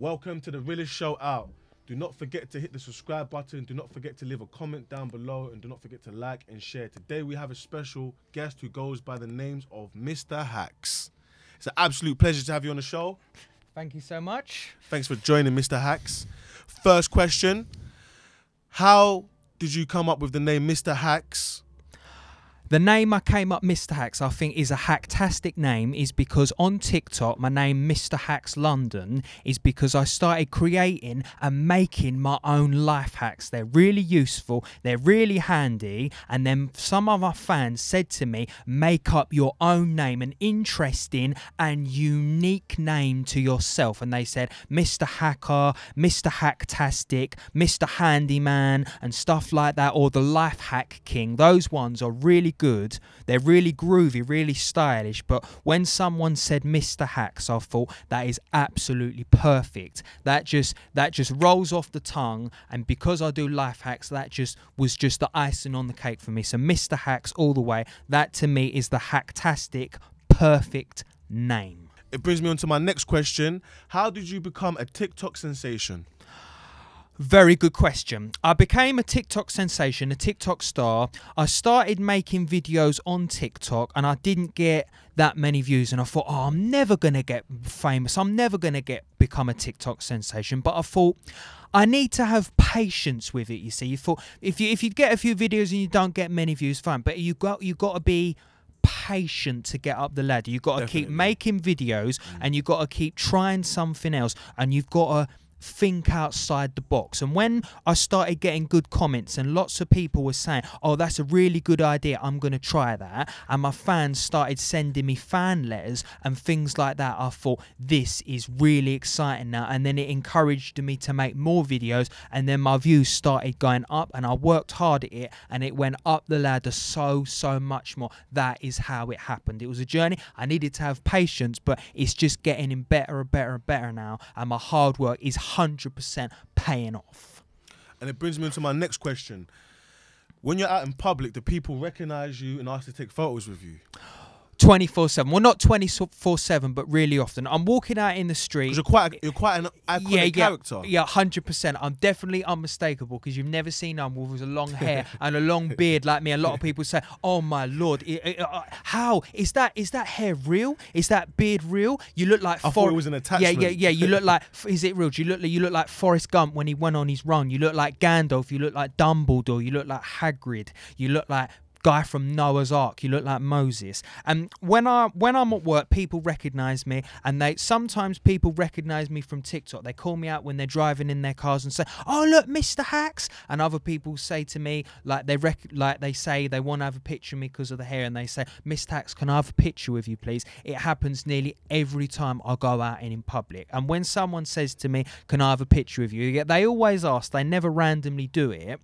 Welcome to the Realist Show Out. Do not forget to hit the subscribe button. Do not forget to leave a comment down below. And do not forget to like and share. Today we have a special guest who goes by the names of Mr. Hacks. It's an absolute pleasure to have you on the show. Thank you so much. Thanks for joining, Mr. Hacks. First question. How did you come up with the name Mr. Hacks? The name I came up, Mr. Hacks, I think is a hacktastic name, is because on TikTok, my name, Mr. Hacks London, is because I started creating and making my own life hacks. They're really useful, they're really handy, and then some of my fans said to me, make up your own name, an interesting and unique name to yourself. And they said, Mr. Hacker, Mr. Hacktastic, Mr. Handyman, and stuff like that, or the Life Hack King. Those ones are really good, they're really groovy, really stylish, but when someone said Mr. Hacks, I thought that is absolutely perfect. That just rolls off the tongue, and because I do life hacks, that was just the icing on the cake for me. So Mr. Hacks all the way. That to me is the hacktastic perfect name. It brings me on to my next question. How did you become a TikTok sensation? Very good question. I became a TikTok sensation, a TikTok star. I started making videos on TikTok and I didn't get that many views, and I thought, oh, I'm never going to get famous. I'm never going to become a TikTok sensation. But I thought, I need to have patience with it, you see. You thought, if you get a few videos and you don't get many views, fine. But you got to be patient to get up the ladder. You've got to keep making videos and you've got to keep trying something else, and you've got to think outside the box. And when I started getting good comments and lots of people were saying, oh, that's a really good idea, I'm going to try that, and my fans started sending me fan letters and things like that, I thought, this is really exciting now. And then it encouraged me to make more videos, and then my views started going up, and I worked hard at it and it went up the ladder so much more. That is how it happened. It was a journey. I needed to have patience, but it's just getting better and better now, and my hard work is 100% paying off. And it brings me into my next question. When you're out in public, do people recognize you and ask to take photos with you? 24/7. Well, not 24/7, but really often. I'm walking out in the street. Because you're quite an iconic character. Yeah, 100%. I'm definitely unmistakable, because you've never seen someone with a long hair and a long beard like me. A lot of people say, "Oh my lord, how is that? Is that hair real? Is that beard real? You look like." I thought it was an attachment. Yeah. You look like. Is it real? You look like Forrest Gump when he went on his run. You look like Gandalf. You look like Dumbledore. You look like Hagrid. You look like guy from Noah's Ark. You look like Moses. And when I'm at work, people recognize me, and sometimes people recognize me from TikTok. They call me out when they're driving in their cars and say, "Oh, look, Mr. Hacks." And other people say to me, like they say they want to have a picture of me because of the hair, and they say, "Mr. Hacks, can I have a picture with you, please?" It happens nearly every time I go out in public. And when someone says to me, "Can I have a picture with you?" they always ask. They never randomly do it.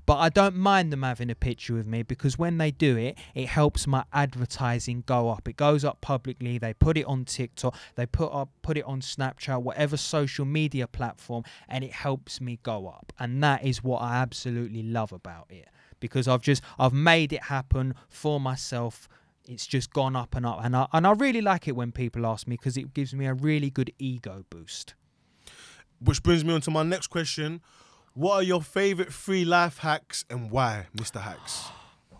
But I don't mind them having a picture with me, because when they do it, it helps my advertising go up. It goes up publicly. They put it on TikTok. They put it on Snapchat, whatever social media platform, and it helps me go up. And that is what I absolutely love about it, because I've made it happen for myself. It's just gone up and up, and I really like it when people ask me, because it gives me a really good ego boost. Which brings me on to my next question. What are your favourite free life hacks and why, Mr. Hacks?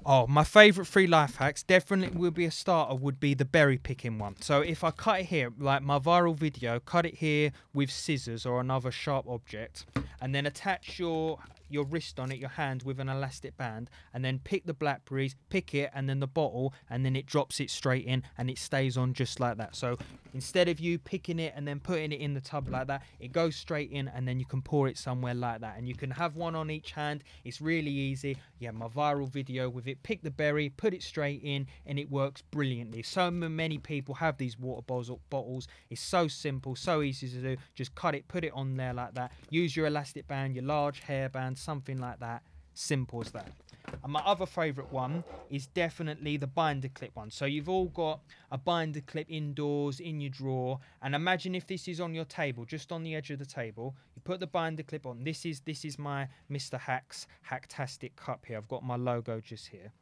Oh, my favourite free life hacks definitely would be a starter, would be the berry picking one. So if I cut it here, like my viral video, cut it here with scissors or another sharp object, and then attach your wrist on it, your hand, with an elastic band, and then pick the blackberries, pick it, and then the bottle, and then it drops it straight in, and it stays on just like that. So instead of you picking it and then putting it in the tub like that, it goes straight in, and then you can pour it somewhere like that, and you can have one on each hand. It's really easy. Yeah, my viral video with it, pick the berry, put it straight in, and it works brilliantly. So many people have these water bottles. It's so simple, so easy to do. Just cut it, put it on there like that. Use your elastic band, your large hairband, something like that. Simple as that. And my other favourite one is definitely the binder clip one. So you've all got a binder clip indoors in your drawer, and imagine if this is on your table, just on the edge of the table. You put the binder clip on. This is my Mr. Hacks Hacktastic cup here. I've got my logo just here.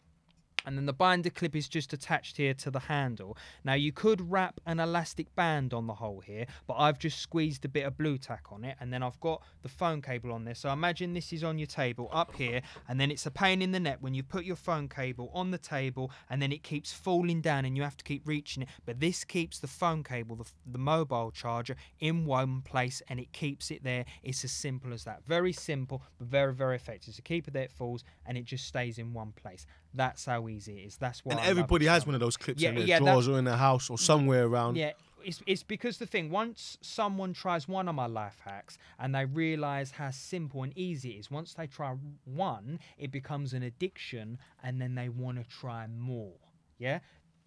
And then the binder clip is just attached here to the handle. Now you could wrap an elastic band on the hole here, but I've just squeezed a bit of blue tack on it, and then I've got the phone cable on there. So imagine this is on your table up here, and then it's a pain in the neck when you put your phone cable on the table and then it keeps falling down and you have to keep reaching it. But this keeps the phone cable, the mobile charger, in one place, and it keeps it there. It's as simple as that. Very simple, but very, very effective. So keep it there, it falls, and it just stays in one place. That's how easy it is. That's why. And everybody has one of those clips in their drawers or in their house or somewhere around. Yeah, it's because the thing, once someone tries one of my life hacks and they realise how simple and easy it is, once they try one, it becomes an addiction, and then they want to try more. Yeah?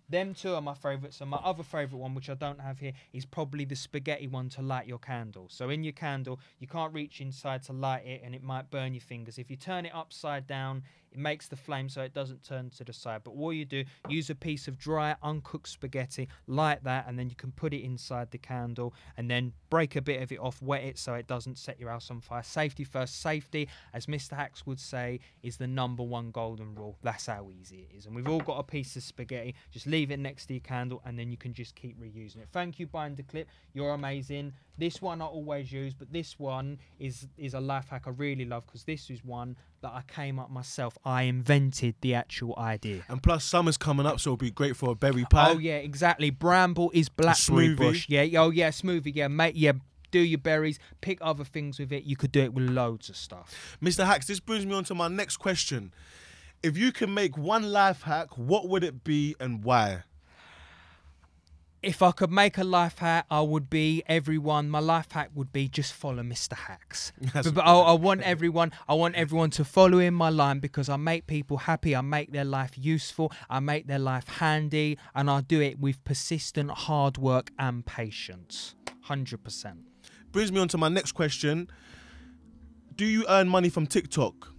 Them two are my favourites, and my other favourite one, which I don't have here, is probably the spaghetti one to light your candle. So in your candle, you can't reach inside to light it, and it might burn your fingers. If you turn it upside down, it makes the flame so it doesn't turn to the side. But what you do, use a piece of dry, uncooked spaghetti, light that, and then you can put it inside the candle, and then break a bit of it off, wet it so it doesn't set your house on fire. Safety first. Safety, as Mr. Hacks would say, is the #1 golden rule. That's how easy it is. And we've all got a piece of spaghetti. Just leave it next to your candle, and then you can just keep reusing it. Thank you, Binder Clip. You're amazing. This one I always use, but this one is a life hack I really love, because this is one that I came up myself. I invented the actual idea. And plus, summer's coming up, so it'll be great for a berry pie. Oh yeah, exactly. Bramble is blackberry bush. Yeah. Oh yeah, smoothie. Yeah, mate. Yeah. Do your berries, pick other things with it. You could do it with loads of stuff. Mr. Hacks, this brings me on to my next question. If you can make one life hack, what would it be and why? If I could make a life hack, I would be everyone. My life hack would be just follow Mr. Hacks. But I want everyone to follow in my line, because I make people happy. I make their life useful. I make their life handy, and I do it with persistent hard work and patience. 100%. Brings me on to my next question. Do you earn money from TikTok?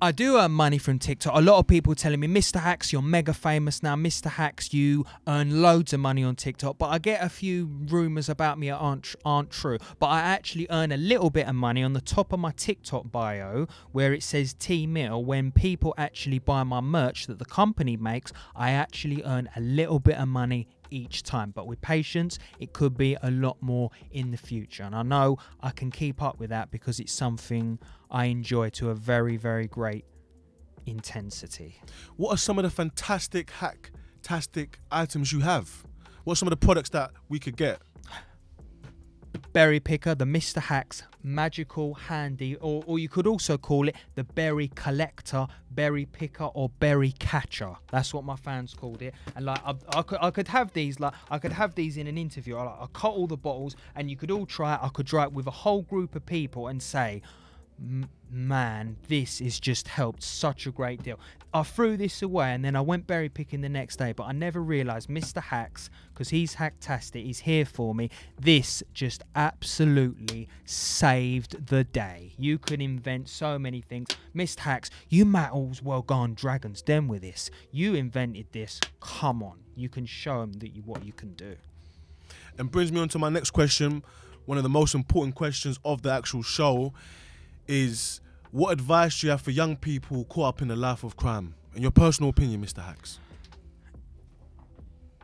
I do earn money from TikTok. A lot of people telling me, Mr. Hacks, you're mega famous now. Mr. Hacks, you earn loads of money on TikTok. But I get a few rumours about me that aren't true. But I actually earn a little bit of money on the top of my TikTok bio, where it says T-Mill. When people actually buy my merch that the company makes, I actually earn a little bit of money each time. But with patience, it could be a lot more in the future. And I know I can keep up with that, because it's something I enjoy to a very, very great intensity. What are some of the fantastic hacktastic items you have? What are some of the products that we could get? Berry picker, the Mr. Hacks magical handy, or you could also call it the berry collector, berry picker, or berry catcher. That's what my fans called it. And like I could have these, like I could have these in an interview. I cut all the bottles, and you could all try it. I could try it with a whole group of people and say, man, this has just helped such a great deal. I threw this away, and then I went berry picking the next day, but I never realised Mr. Hacks, because he's hacktastic, he's here for me. This just absolutely saved the day. You could invent so many things. Mr. Hacks, you might as well go on Dragon's Den with this. You invented this. Come on. You can show them what you can do. And brings me on to my next question. One of the most important questions of the actual show is, what advice do you have for young people caught up in the life of crime? In your personal opinion, Mr. Hacks.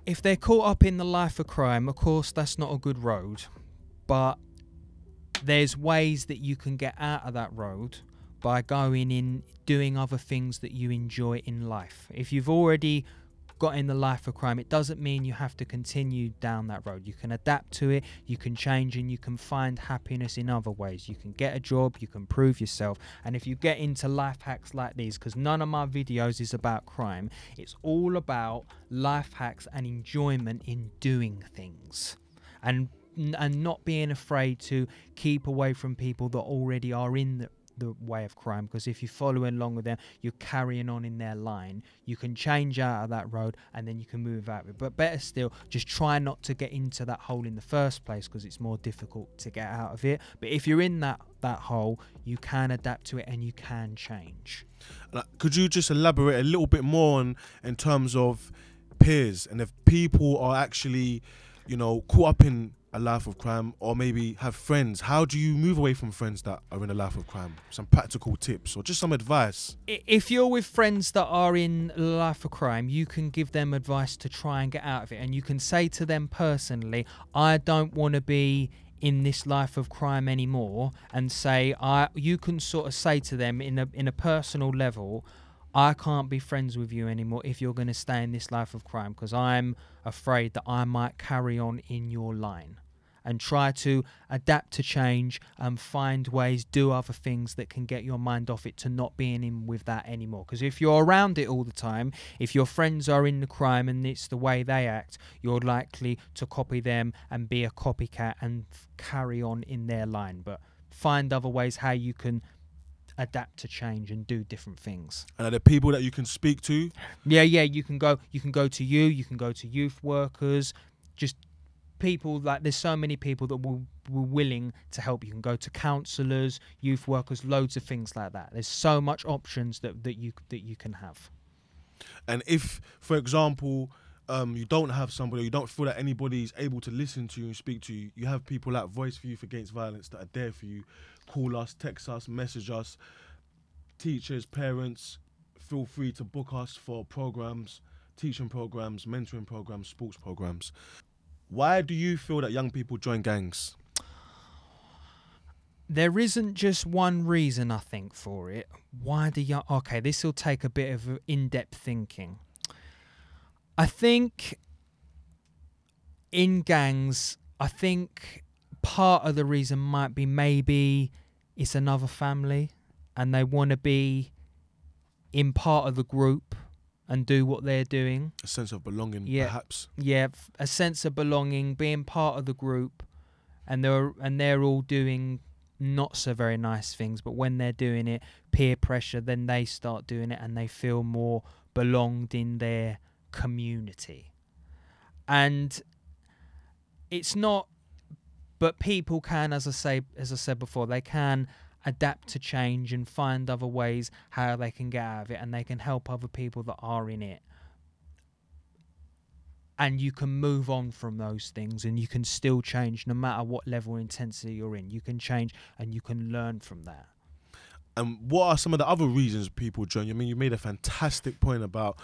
If they're caught up in the life of crime, of course, that's not a good road. But there's ways that you can get out of that road by going in, doing other things that you enjoy in life. If you've already got in the life of crime, it doesn't mean you have to continue down that road. You can adapt to it, you can change, and you can find happiness in other ways. You can get a job, you can prove yourself. And if you get into life hacks like these, because none of my videos is about crime, it's all about life hacks and enjoyment in doing things, and not being afraid to keep away from people that already are in the way of crime, because if you're following along with them, you're carrying on in their line. You can change out of that road, and then you can move out of it. But better still, just try not to get into that hole in the first place, because it's more difficult to get out of it. But if you're in that hole, you can adapt to it and you can change. Could you just elaborate a little bit more on, in terms of peers, and if people are actually, you know, caught up in a life of crime, or maybe have friends? How do you move away from friends that are in a life of crime? Some practical tips or just some advice. If you're with friends that are in a life of crime, you can give them advice to try and get out of it. And you can say to them personally, I don't want to be in this life of crime anymore, and say, you can sort of say to them in a personal level, I can't be friends with you anymore if you're going to stay in this life of crime, because I'm afraid that I might carry on in your line. And try to adapt to change and find ways, do other things that can get your mind off it, to not being in with that anymore. Because if you're around it all the time, if your friends are in the crime and it's the way they act, you're likely to copy them and be a copycat and carry on in their line. But find other ways how you can adapt to change and do different things. And are there people that you can speak to? Yeah, you can go to you can go to youth workers, just people. Like, there's so many people that were willing to help. You can go to counsellors, youth workers, loads of things like that. There's so much options that you can have. And if, for example, you don't have somebody, or you don't feel that anybody is able to listen to you and speak to you, you have people like Voice for Youth Against Violence that are there for you. Call us, text us, message us. Teachers, parents, feel free to book us for programs, teaching programs, mentoring programs, sports programs. Why do you feel that young people join gangs? There isn't just one reason, I think, for it. Why do you... Okay, this will take a bit of in-depth thinking. I think in gangs, I think part of the reason might be maybe it's another family and they want to be in part of the group and do what they're doing. A sense of belonging, perhaps. Yeah, a sense of belonging, being part of the group, and they're all doing not so very nice things, but when they're doing it, peer pressure, then they start doing it and they feel more belonged in their community. And it's not, but people can, as I said before, they can adapt to change and find other ways how they can get out of it, and they can help other people that are in it. And you can move on from those things, and you can still change no matter what level of intensity you're in. You can change and you can learn from that. And what are some of the other reasons people join? I mean, you made a fantastic point about,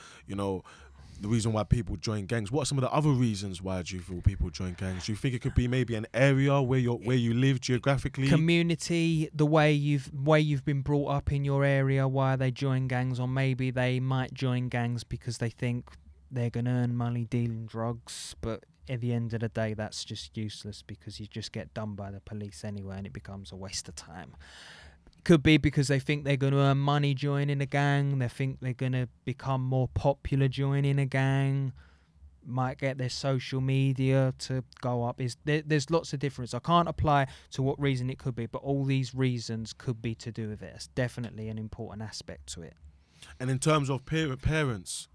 the reason why people join gangs. What are some of the other reasons why do you feel people join gangs? Do you think it could be maybe an area where you live geographically? Community, the way you've been brought up in your area, why they join gangs, or maybe they might join gangs because they think they're going to earn money dealing drugs, but at the end of the day that's just useless because you just get done by the police anyway and it becomes a waste of time. Could be because they think they're going to earn money joining a gang. They think they're going to become more popular joining a gang. Might get their social media to go up. There's lots of difference. I can't apply to what reason it could be, but all these reasons could be to do with it. It's definitely an important aspect to it. And in terms of parents,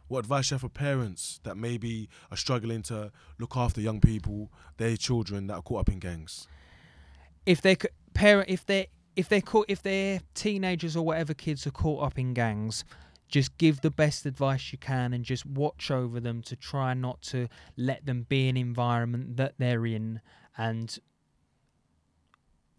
what advice you have for parents that maybe are struggling to look after young people, their children that are caught up in gangs? If they're teenagers or whatever kids are caught up in gangs, just give the best advice you can and just watch over them to try not to let them be in an environment that they're in, and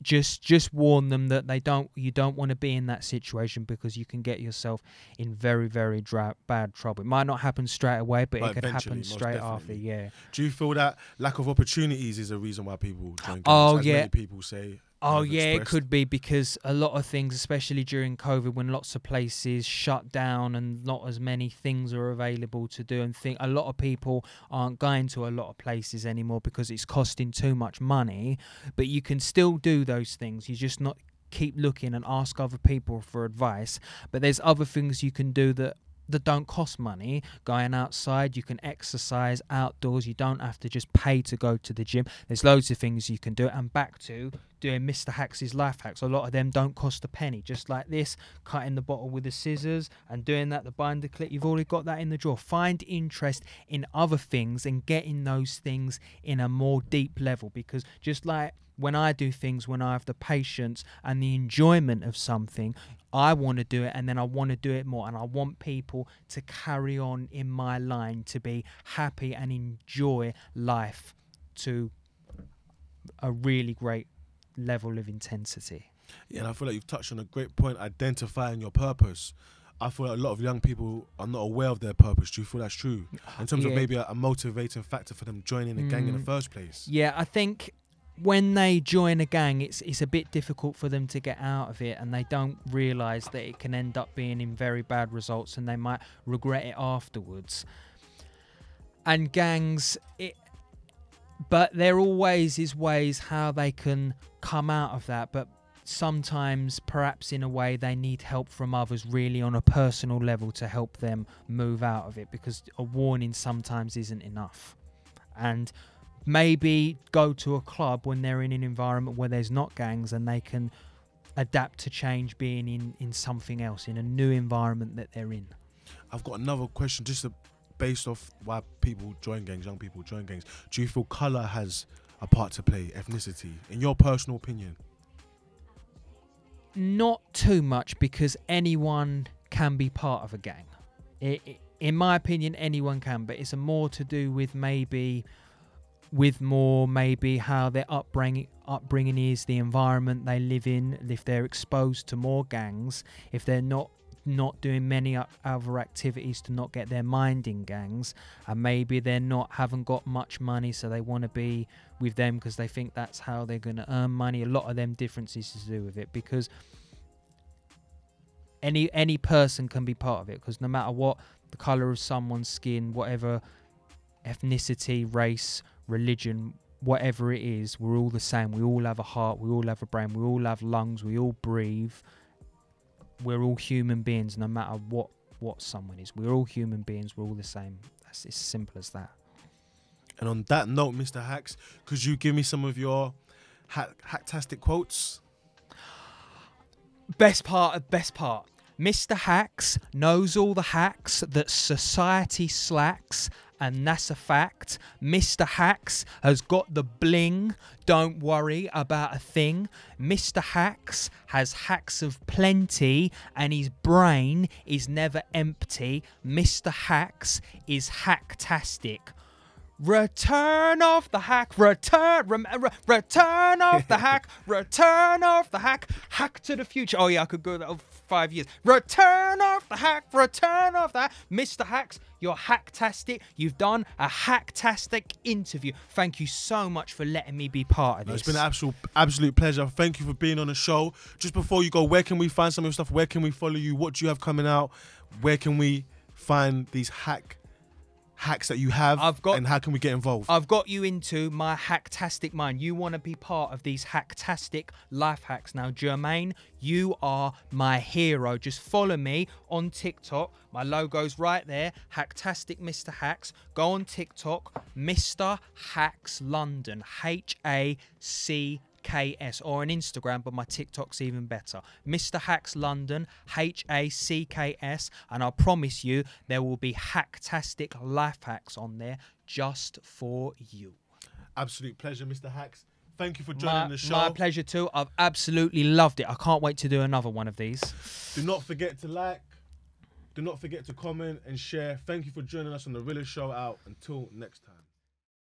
just warn them that you don't want to be in that situation because you can get yourself in very, very bad trouble. It might not happen straight away, but it could happen straight after. Yeah. Do you feel that lack of opportunities is a reason why people join gangs? Oh, as yeah. Many people say. Oh yeah, it could be because a lot of things, especially during COVID, when lots of places shut down and not as many things are available to do, and a lot of people aren't going to a lot of places anymore because it's costing too much money. But you can still do those things. You just not keep looking and ask other people for advice. But there's other things you can do that don't cost money. Going outside, you can exercise outdoors. You don't have to just pay to go to the gym. There's loads of things you can do. And back to doing Mr. Hacks' life hacks. A lot of them don't cost a penny. Just like this, cutting the bottle with the scissors and doing that, the binder clip, you've already got that in the drawer. Find interest in other things and getting those things in a more deep level, because just like when I do things, when I have the patience and the enjoyment of something, I want to do it, and then I want to do it more, and I want people to carry on in my line, to be happy and enjoy life to a really great level of intensity. Yeah, and I feel like you've touched on a great point, identifying your purpose. I feel like a lot of young people are not aware of their purpose. Do you feel that's true? In terms of maybe a motivating factor for them joining a gang in the first place? Yeah, I think when they join a gang, it's a bit difficult for them to get out of it, and they don't realise that it can end up being in very bad results, and they might regret it afterwards. And gangs, but there always is ways how they can come out of that, but sometimes perhaps in a way they need help from others really on a personal level to help them move out of it, because a warning sometimes isn't enough. And maybe go to a club when they're in an environment where there's not gangs, and they can adapt to change being in something else, in a new environment that they're in. I've got another question just based off why people join gangs, young people join gangs. Do you feel colour has a part to play, ethnicity, in your personal opinion? Not too much, because anyone can be part of a gang. In my opinion, anyone can, but it's more to do with maybe how their upbringing is, the environment they live in, if they're exposed to more gangs, if they're not doing many other activities to not get their mind in gangs, and maybe haven't got much money, so they want to be with them because they think that's how they're going to earn money. A lot of them differences to do with it, because any person can be part of it, because no matter what the colour of someone's skin, whatever ethnicity, race, religion, whatever it is, we're all the same. We all have a heart, we all have a brain, we all have lungs, we all breathe. We're all human beings, no matter what someone is. We're all human beings, we're all the same. It's as simple as that. And on that note, Mr. Hacks, could you give me some of your hacktastic quotes? Best part. Mr. Hacks knows all the hacks that society slacks, and that's a fact. Mr. Hacks has got the bling, don't worry about a thing. Mr. Hacks has hacks of plenty, and his brain is never empty. Mr. Hacks is hacktastic. Return of the hack, return of the hack, return of the hack, hack to the future. Oh yeah, I could go that over 5 years. Return of the hack, return of that. Mr. Hacks, you're hacktastic. You've done a hacktastic interview. Thank you so much for letting me be part of this. It's been an absolute pleasure. Thank you for being on the show. Just before you go, where can we find some of your stuff? Where can we follow you? What do you have coming out? Where can we find these hacks that you have, and how can we get involved? I've got you into my hacktastic mind. You want to be part of these hacktastic life hacks. Now, Jermaine, you are my hero. Just follow me on TikTok. My logo's right there. Hacktastic Mr. Hacks. Go on TikTok. Mr. Hacks London. HACKS, or on Instagram, but my TikTok's even better. Mr. Hacks London, HACKS, and I promise you there will be hacktastic life hacks on there just for you. Absolute pleasure, Mr. Hacks. Thank you for joining the show. My pleasure too. I've absolutely loved it. I can't wait to do another one of these. Do not forget to like, do not forget to comment and share. Thank you for joining us on the Realist Show Out. Until next time.